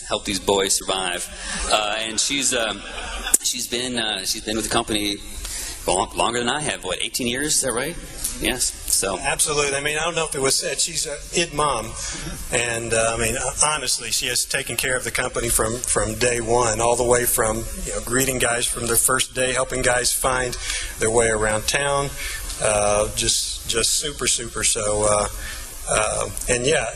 help these boys survive. And she's been with the company longer than I have. What, 18 years? Is that right? Yes. So absolutely. I mean, I don't know if it was said, she's an id mom, and I mean, honestly, she has taken care of the company from day one, all the way from greeting guys from their first day, helping guys find their way around town, just super. So, and yeah,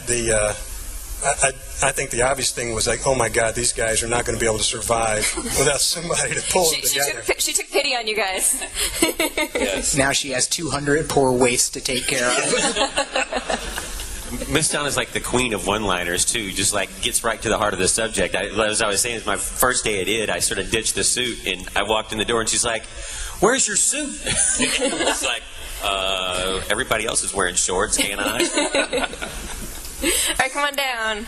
I think the obvious thing was like, oh my God, these guys are not going to be able to survive without somebody to pull them together. She took pity on you guys. yes. Now she has 200 poor waifs to take care of. Miss Donna's like the queen of one-liners too. Just like gets right to the heart of the subject. As I was saying, it's my first day at ID. I sort of ditched the suit, and I walked in the door, and she's like, "Where's your suit?" It's like, everybody else is wearing shorts, can't I? All right, come on down.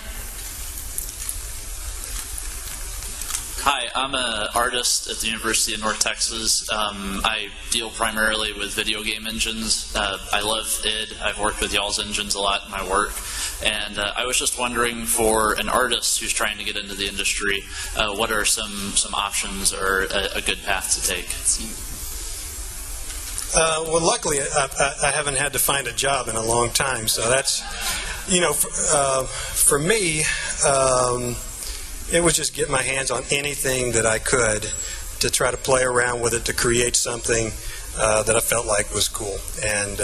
Hi, I'm an artist at the University of North Texas. I deal primarily with video game engines. I love id. I've worked with y'all's engines a lot in my work. And I was just wondering, for an artist who's trying to get into the industry, what are some options or a good path to take? Well, luckily, I haven't had to find a job in a long time, so that's, for me, it was just get my hands on anything that I could to try to play around with it, to create something that I felt like was cool. And,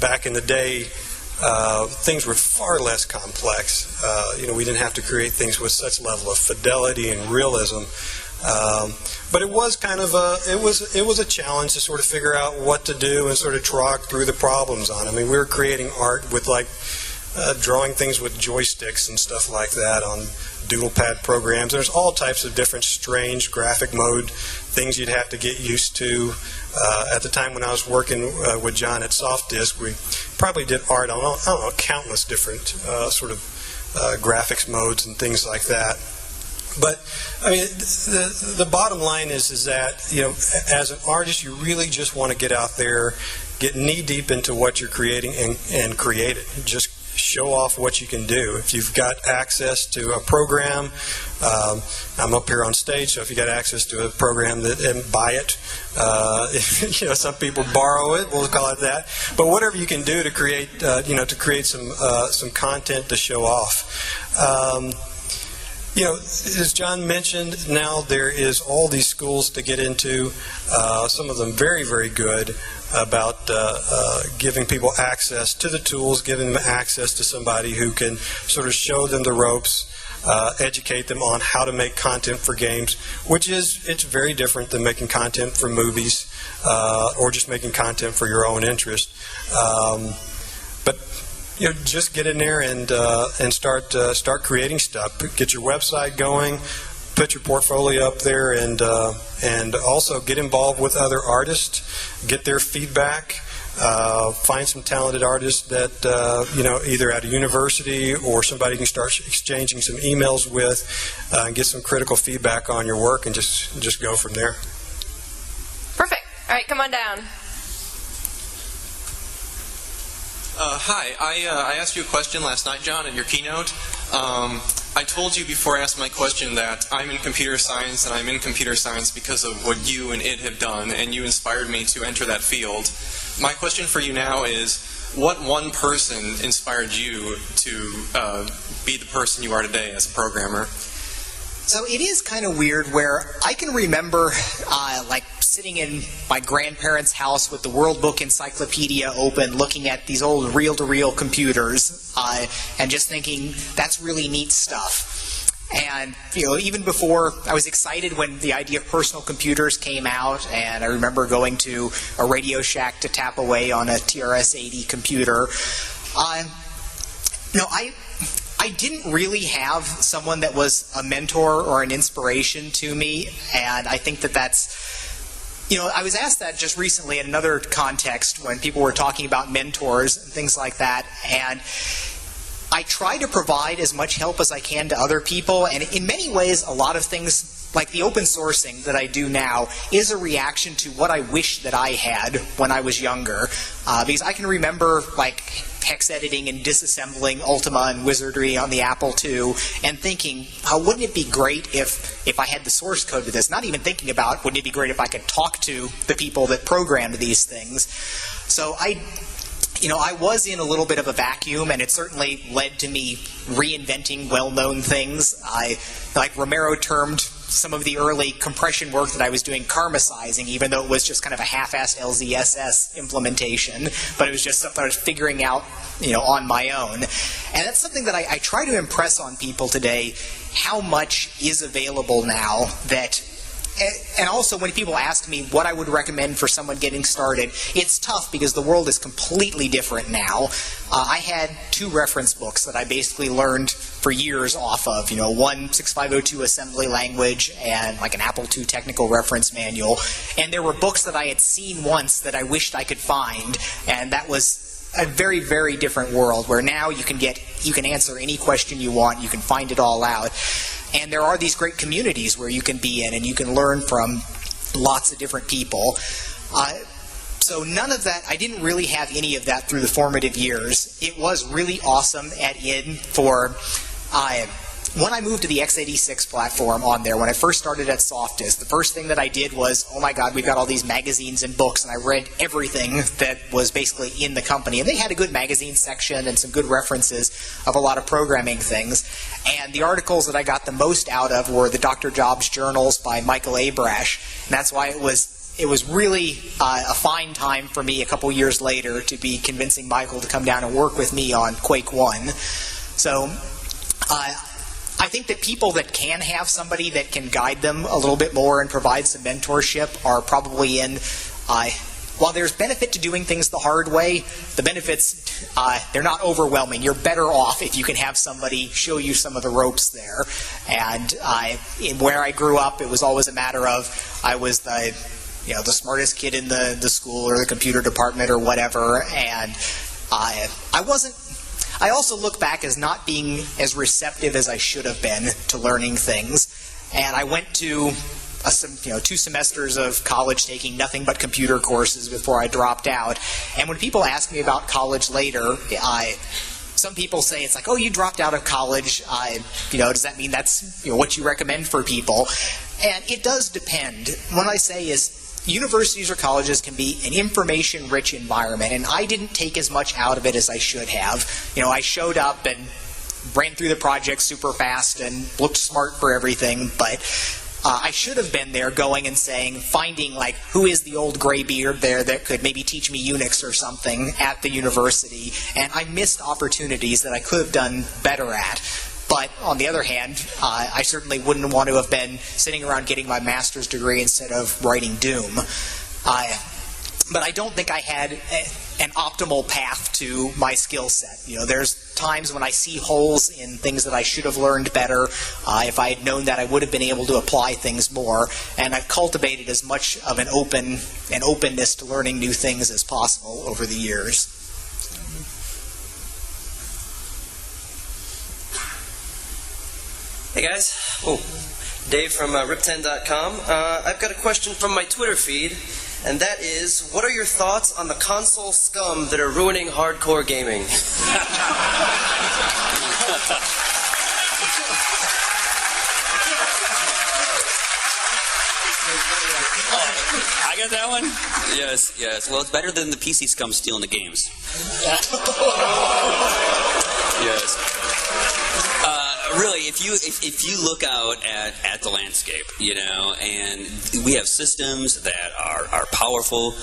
back in the day, things were far less complex. We didn't have to create things with such level of fidelity and realism. But it was kind of it was a challenge to sort of figure out what to do and sort of trog through the problems on it. I mean, we were creating art with drawing things with joysticks and stuff like that on doodle pad programs. There's all types of different strange graphic mode things you'd have to get used to. At the time when I was working with John at Soft Disk, we probably did art on, I don't know, countless different sort of graphics modes and things like that. But I mean, the bottom line is that as an artist, you really just want to get out there, get knee deep into what you're creating, and create it. Just show off what you can do. If you've got access to a program, I'm up here on stage, so if you got access to a program and buy it, some people borrow it, we'll call it that. But whatever you can do to create, some content to show off. As John mentioned, now there is all these schools to get into, some of them very, very good about giving people access to the tools, giving them access to somebody who can sort of show them the ropes, educate them on how to make content for games, it's very different than making content for movies or just making content for your own interest. Just get in there and start creating stuff. Get your website going, put your portfolio up there, and also get involved with other artists, get their feedback, find some talented artists that either at a university or somebody you can start exchanging some emails with, and get some critical feedback on your work, and just go from there. Perfect. All right, come on down. Hi, I asked you a question last night, John, in your keynote. I told you before I asked my question that I'm in computer science, and I'm in computer science because of what you and id have done, and you inspired me to enter that field. My question for you now is, what one person inspired you to be the person you are today as a programmer? So it is kind of weird where I can remember sitting in my grandparents' house with the World Book Encyclopedia open, looking at these old reel-to-reel computers, and just thinking, that's really neat stuff. And, even before, I was excited when the idea of personal computers came out, and I remember going to a Radio Shack to tap away on a TRS-80 computer. I didn't really have someone that was a mentor or an inspiration to me, and I think that's, I was asked that just recently in another context when people were talking about mentors and things like that, and I try to provide as much help as I can to other people, and in many ways, a lot of things like the open sourcing that I do now is a reaction to what I wish that I had when I was younger. Because I can remember like hex editing and disassembling Ultima and Wizardry on the Apple II and thinking, wouldn't it be great if I had the source code to this? Not even thinking about, wouldn't it be great if I could talk to the people that programmed these things? So I was in a little bit of a vacuum, and it certainly led to me reinventing well-known things. Like Romero termed some of the early compression work that I was doing karmacizing, even though it was just kind of a half-assed LZSS implementation, but it was just something I was figuring out, on my own. And that's something that I try to impress on people today, how much is available now that. And also, when people ask me what I would recommend for someone getting started, it's tough because the world is completely different now. I had 2 reference books that I basically learned for years off of. One 6502 assembly language and like an Apple II technical reference manual. And there were books that I had seen once that I wished I could find, and that was a very, very different world where now you can answer any question you want, you can find it all out. And there are these great communities where you can be in and you can learn from lots of different people. So none of that, I didn't really have any of that through the formative years. It was really awesome at id for, when I moved to the x86 platform on there, when I first started at Softisk, the first thing that I did was, oh my god, we've got all these magazines and books, and I read everything that was basically in the company. And they had a good magazine section and some good references of a lot of programming things. And the articles that I got the most out of were the Dr. Jobs journals by Michael Abrash. And that's why it was really a fine time for me a couple years later to be convincing Michael to come down and work with me on Quake 1. So I think that people that can have somebody that can guide them a little bit more and provide some mentorship are probably in. While there's benefit to doing things the hard way, the benefits, they're not overwhelming. You're better off if you can have somebody show you some of the ropes there. And where I grew up, it was always a matter of I was the smartest kid in the school or the computer department or whatever, and I also look back as not being as receptive as I should have been to learning things. And I went to 2 semesters of college taking nothing but computer courses before I dropped out. And when people ask me about college later, some people say it's like, oh, you dropped out of college. Does that mean that's what you recommend for people? And it does depend. What I say is, universities or colleges can be an information-rich environment, and I didn't take as much out of it as I should have. I showed up and ran through the project super fast and looked smart for everything, but I should have been there going and finding who is the old gray beard there that could maybe teach me Unix or something at the university, and I missed opportunities that I could have done better at. But on the other hand, I certainly wouldn't want to have been sitting around getting my master's degree instead of writing Doom. But I don't think I had an optimal path to my skill set. There's times when I see holes in things that I should have learned better. If I had known that, I would have been able to apply things more. And I've cultivated as much of an openness to learning new things as possible over the years. Hey guys, Dave from Rip10.com. I've got a question from my Twitter feed, and that is, what are your thoughts on the console scum that are ruining hardcore gaming? I got that one? Yes. Well, it's better than the PC scum stealing the games. Yes. Really, if you look out at the landscape, and we have systems that are powerful.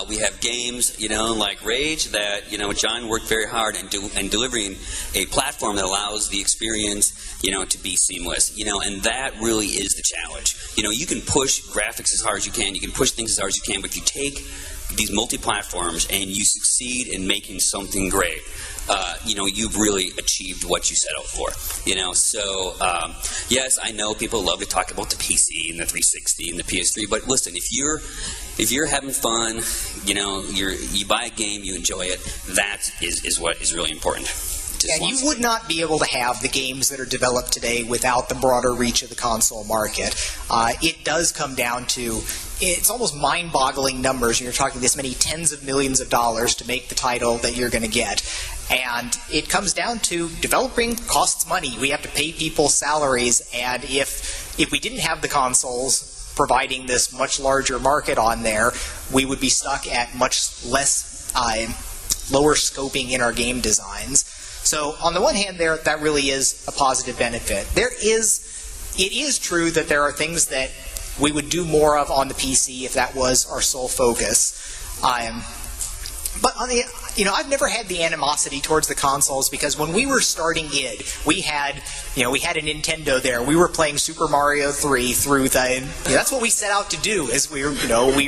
We have games, like Rage that, John worked very hard in delivering a platform that allows the experience, to be seamless, and that really is the challenge. You can push graphics as hard as you can, you can push things as hard as you can, but if you take these multi-platforms and you succeed in making something great, you've really achieved what you set out for. So yes, I know people love to talk about the PC and the 360 and the PS3, but listen, if you're having fun, you buy a game, you enjoy it, that is what is really important And you would not be able to have the games that are developed today without the broader reach of the console market. It does come down to, it's almost mind-boggling numbers. You're talking this many tens of millions of dollars to make the title that you're going to get. And it comes down to developing costs money. We have to pay people salaries, and if we didn't have the consoles providing this much larger market on there, we would be stuck at much less lower scoping in our game designs. So on the one hand there, that really is a positive benefit. It is true that there are things that we would do more of on the PC if that was our sole focus. But on the, I've never had the animosity towards the consoles, because when we were starting id, we had a Nintendo there. We were playing Super Mario 3 through the. That's what we set out to do. Is we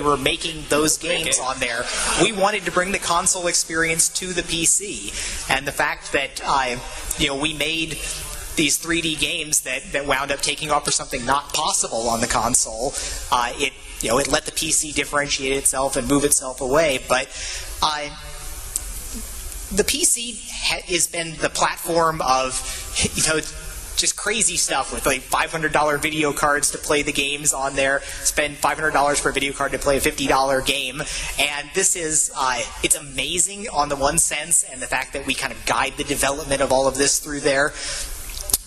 were making those games on there. We wanted to bring the console experience to the PC, and the fact that we made these 3D games that wound up taking off for something not possible on the console, it let the PC differentiate itself and move itself away. But the PC has been the platform of just crazy stuff with like $500 video cards to play the games on there. Spend $500 for a video card to play a $50 game, and this is it's amazing on the one sense, and the fact that we kind of guide the development of all of this through there.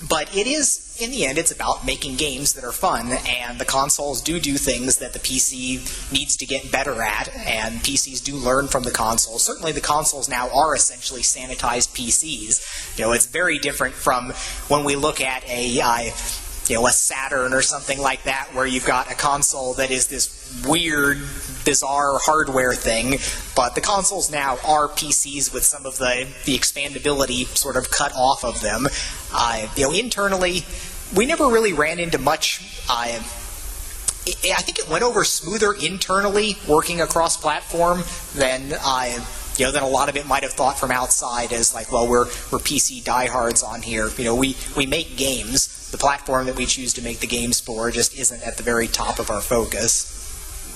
But it is, in the end, it's about making games that are fun, and the consoles do things that the PC needs to get better at, and PCs do learn from the consoles. Certainly the consoles now are essentially sanitized PCs. It's very different from when we look at a Saturn or something like that, where you've got a console that is this weird, bizarre hardware thing, but the consoles now are PCs with some of the expandability sort of cut off of them. Internally, we never really ran into much. I think it went over smoother internally, working across platform, than a lot of it might have thought from outside as like, well, we're PC diehards on here. We make games. The platform that we choose to make the games for just isn't at the very top of our focus.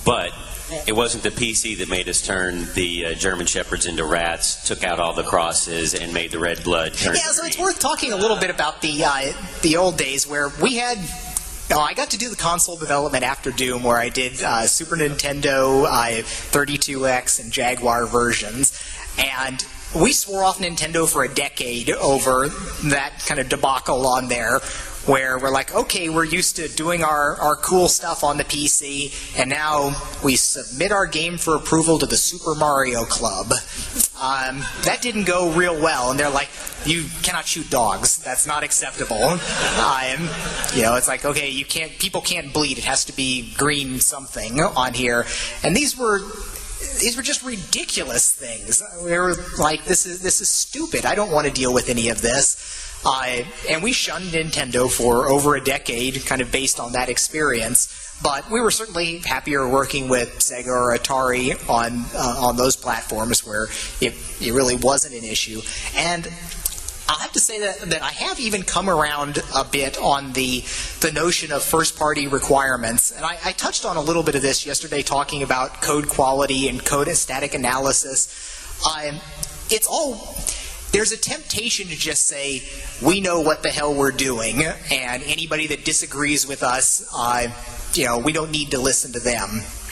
But it wasn't the PC that made us turn the German Shepherds into rats, took out all the crosses, and made the red blood turn green. So it's worth talking a little bit about the old days where we had. I got to do the console development after Doom, where I did Super Nintendo, 32X, and Jaguar versions, and we swore off Nintendo for a decade over that kind of debacle on there, where we're like, okay, we're used to doing our cool stuff on the PC, and now we submit our game for approval to the Super Mario Club. That didn't go real well, and they're like, you cannot shoot dogs. That's not acceptable. It's like, okay, people can't bleed. It has to be green something on here. And these were just ridiculous things. We were like, this is stupid. I don't want to deal with any of this. And we shunned Nintendo for over a decade, kind of based on that experience. But we were certainly happier working with Sega or Atari on those platforms where it really wasn't an issue. And I'll have to say that I have even come around a bit on the notion of first-party requirements. And I touched on a little bit of this yesterday, talking about code quality and code and static analysis. There's a temptation to just say, we know what the hell we're doing, and anybody that disagrees with us, we don't need to listen to them.